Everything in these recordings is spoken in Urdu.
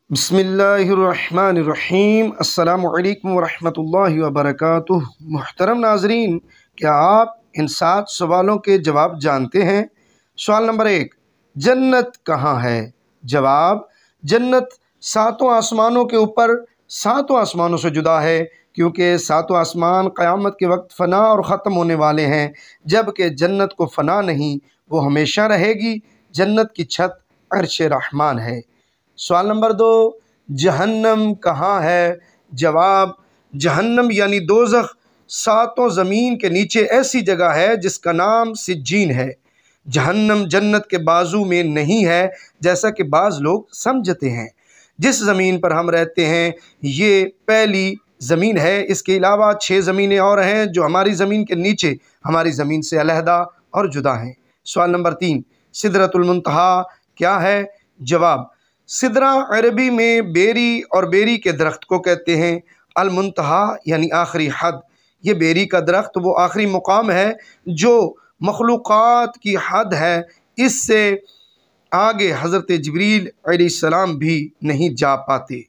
بسم اللہ الرحمن الرحیم۔ السلام علیکم ورحمۃ اللہ وبرکاتہ۔ محترم ناظرین، کیا آپ ان 7 سوالوں کے جواب جانتے ہیں؟ سوال نمبر 1، جنت کہاں ہے؟ جواب، جنت 7 آسمانوں کے اوپر 7 آسمانوں سے جدا ہے، کیونکہ 7 آسمان قیامت کے وقت فنا اور ختم ہونے والے ہیں، جبکہ جنت کو فنا نہیں، وہ ہمیشہ رہے گی۔ جنت کی چھت عرش رحمان ہے۔ سوال نمبر 2، جہنم کہاں ہے؟ جواب، جہنم یعنی دوزخ 7 زمین کے نیچے ایسی جگہ ہے جس کا نام سجین ہے۔ جہنم جنت کے بازو میں نہیں ہے جیسا کہ بعض لوگ سمجھتے ہیں۔ جس زمین پر ہم رہتے ہیں یہ پہلی زمین ہے، اس کے علاوہ 6 زمینیں اور ہیں جو ہماری زمین کے نیچے ہماری زمین سے علیحدہ اور جدا ہیں۔ سوال نمبر 3، سدرۃ المنتہا کیا ہے؟ جواب، سدرہ عربی میں بیری اور بیری کے درخت کو کہتے ہیں۔ المنتہا یعنی آخری حد۔ یہ بیری کا درخت وہ آخری مقام ہے جو مخلوقات کی حد ہے، اس سے آگے حضرت جبریل علیہ السلام بھی نہیں جا پاتے۔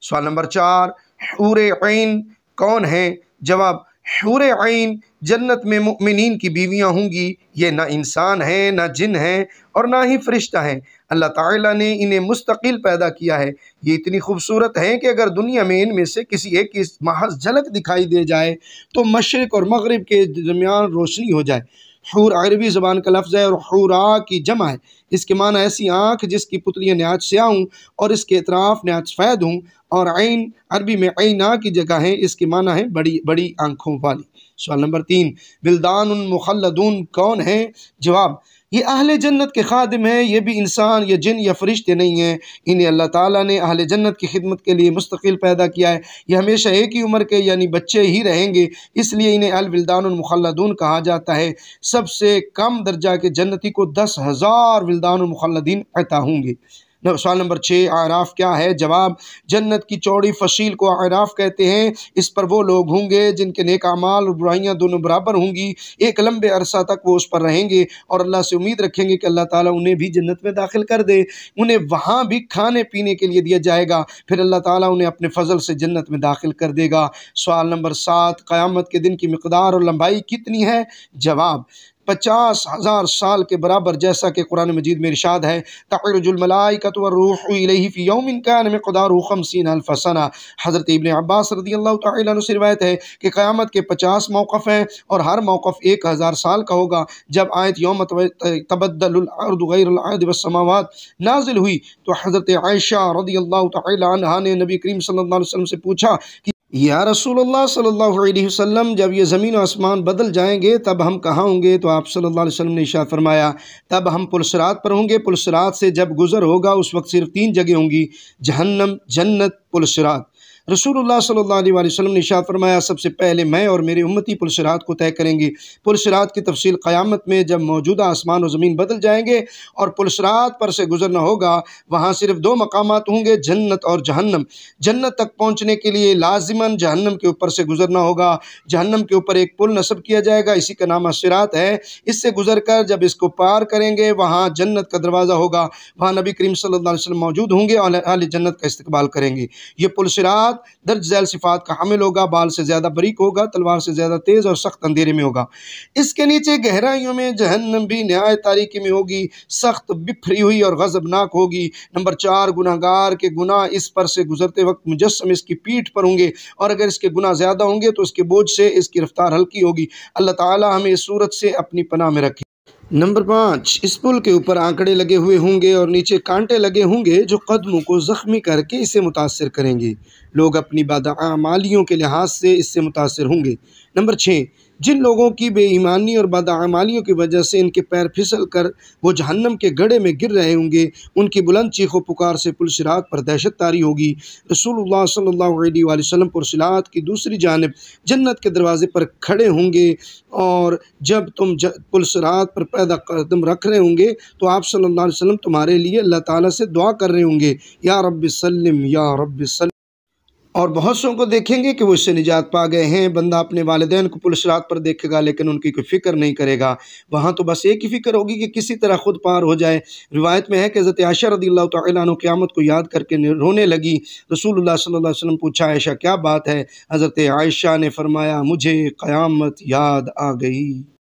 سوال نمبر 4، حور عین کون ہیں؟ جواب، حور عین جنت میں مؤمنین کی بیویاں ہوں گی۔ یہ نہ انسان ہیں، نہ جن ہیں اور نہ ہی فرشتہ ہیں۔ اللہ تعالیٰ نے انہیں مستقل پیدا کیا ہے۔ یہ اتنی خوبصورت ہیں کہ اگر دنیا میں ان میں سے کسی ایک کی محض جھلک دکھائی دے جائے تو مشرق اور مغرب کے درمیان روشنی ہو جائے۔ حور عربی زبان کا لفظ ہے اور حورا کی جمع ہے۔ اس کے معنی ایسی آنکھ جس کی پتلیاں نہایت سیاہ ہوں اور اس کے اطراف نہایت سفید ہوں، اور عین عربی میں عینا کی جگہ ہے، اس کے معنی ہے بڑی بڑی آنکھوں والی۔ سوال نمبر 3، ولدان مخلدون کون ہیں؟ جواب، یہ اہل جنت کے خادم ہیں۔ یہ بھی انسان یا جن یا فرشتے نہیں ہیں، انہیں اللہ تعالیٰ نے اہل جنت کی خدمت کے لیے مستقل پیدا کیا ہے۔ یہ ہمیشہ ایک ہی عمر کے یعنی بچے ہی رہیں گے، اس لیے انہیں الولدان المخلدون کہا جاتا ہے۔ سب سے کم درجہ کے جنتی کو 10,000 ولدان المخلدین عطا ہوں گے۔ سوال نمبر 6، اعراف کیا ہے؟ جواب، جنت کی چوڑی فصیل کو اعراف کہتے ہیں۔ اس پر وہ لوگ ہوں گے جن کے نیک اعمال اور برائیاں دونوں برابر ہوں گی۔ ایک لمبے عرصہ تک وہ اس پر رہیں گے اور اللہ سے امید رکھیں گے کہ اللہ تعالیٰ انہیں بھی جنت میں داخل کر دے۔ انہیں وہاں بھی کھانے پینے کے لیے دیا جائے گا، پھر اللہ تعالیٰ انہیں اپنے فضل سے جنت میں داخل کر دے گا۔ سوال نمبر 7، قیامت کے دن کی مقدار اور لمبائی کتنی ہے؟ جواب، 50,000 سال کے برابر، جیسا کہ قرآن مجید میں ارشاد ہے، تعرج الملائکۃ والروح الیہ فی یوم کان مقدارہ 50,000 سنہ۔ حضرت ابن عباس رضی اللہ تعالیٰ عنہ سے روایت ہے کہ قیامت کے 50 موقف ہیں اور ہر موقف 1000 سال کا ہوگا۔ جب آیت یوم تبدل الارض غیر الارض والسماوات نازل ہوئی تو حضرت عائشہ رضی اللہ تعالیٰ عنہا نے نبی کریم صلی اللہ علیہ وسلم سے پوچھا کہ یا رسول اللہ صلی اللہ علیہ وسلم، جب یہ زمین و آسمان بدل جائیں گے تب ہم کہاں ہوں گے؟ تو آپ صلی اللہ علیہ وسلم نے ارشاد فرمایا، تب ہم پلصراط پر ہوں گے۔ پلصراط سے جب گزر ہوگا اس وقت صرف 3 جگہ ہوں گی، جہنم، جنت، پلصراط۔ رسول اللہ صلی اللہ علیہ وسلم نے ارشاد فرمایا، سب سے پہلے میں اور میرے امتی پلصراط کو طے کریں گے۔ پلصراط کی تفصیل قیامت میں جب موجودہ آسمان و زمین بدل جائیں گے اور پلصراط پر سے گزرنا ہوگا، وہاں صرف 2 مقامات ہوں گے، جنت اور جہنم۔ جنت تک پہنچنے کے لیے لازماً جہنم کے اوپر سے گزرنا ہوگا۔ جہنم کے اوپر ایک پل نصب کیا جائے گا، اسی کا نام صراط ہے۔ اس سے گزر کر جب اس کو پار کریں گے وہاں جنت کا دروازہ ہوگا، وہاں نبی کریم صلی اللہ علیہ وسلم موجود ہوں گے اور اہل جنت کا استقبال کریں گے۔ یہ پل صراط درج ذیل صفات کا حامل ہوگا، بال سے زیادہ باریک ہوگا، تلوار سے زیادہ تیز اور سخت اندھیرے میں ہوگا۔ اس کے نیچے گہرائیوں میں جہنم بھی نہایت تاریکی میں ہوگی، سخت بکھری ہوئی اور غضبناک ہوگی۔ نمبر 4، گناہگار کے گناہ اس پر سے گزرتے وقت مجسم اس کی پیٹھ پر ہوں گے، اور اگر اس کے گناہ زیادہ ہوں گے تو اس کے بوجھ سے اس کی رفتار ہلکی ہوگی۔ اللہ تعالی ہمیں اس صورت سے اپنی پناہ میں رکھے۔ نمبر 5، اس پل کے اوپر آنکڑے لگے ہوئے ہوں گے اور نیچے کانٹے لگے ہوں گے جو قدموں کو زخمی کر کے اسے متاثر کریں گے۔ لوگ اپنی بداعمالیوں کے لحاظ سے اس سے متاثر ہوں گے۔ نمبر 6، جن لوگوں کی بے ایمانی اور بداعمالیوں کی وجہ سے ان کے پیر پھسل کر وہ جہنم کے گڑھے میں گر رہے ہوں گے، ان کی بلند چیخ و پکار سے پلصراط پر دہشت طاری ہوگی۔ رسول اللہ صلی اللہ علیہ وآلہ وسلم پلصراط کی دوسری جانب جنت کے دروازے پر کھڑے ہوں گے، اور جب تم پلصراط پر پیدا قدم رکھ رہے ہوں گے تو آپ صلی اللہ علیہ وسلم تمہارے لیے اللہ تعالیٰ سے دعا کر رہے ہوں گے، یا رب سلم یا رب سلم۔ اور بہت سوں کو دیکھیں گے کہ وہ اس سے نجات پا گئے ہیں۔ بندہ اپنے والدین کو پل صراط پر دیکھے گا لیکن ان کی کوئی فکر نہیں کرے گا، وہاں تو بس ایک ہی فکر ہوگی کہ کسی طرح خود پار ہو جائے۔ روایت میں ہے کہ حضرت عائشہ رضی اللہ تعالیٰ عنہ قیامت کو یاد کر کے رونے لگی۔ رسول اللہ صلی اللہ علیہ وسلم پوچھا عائشہ کیا بات ہے؟ حضرت عائشہ نے فرمایا مجھے قیامت یاد آ گئی۔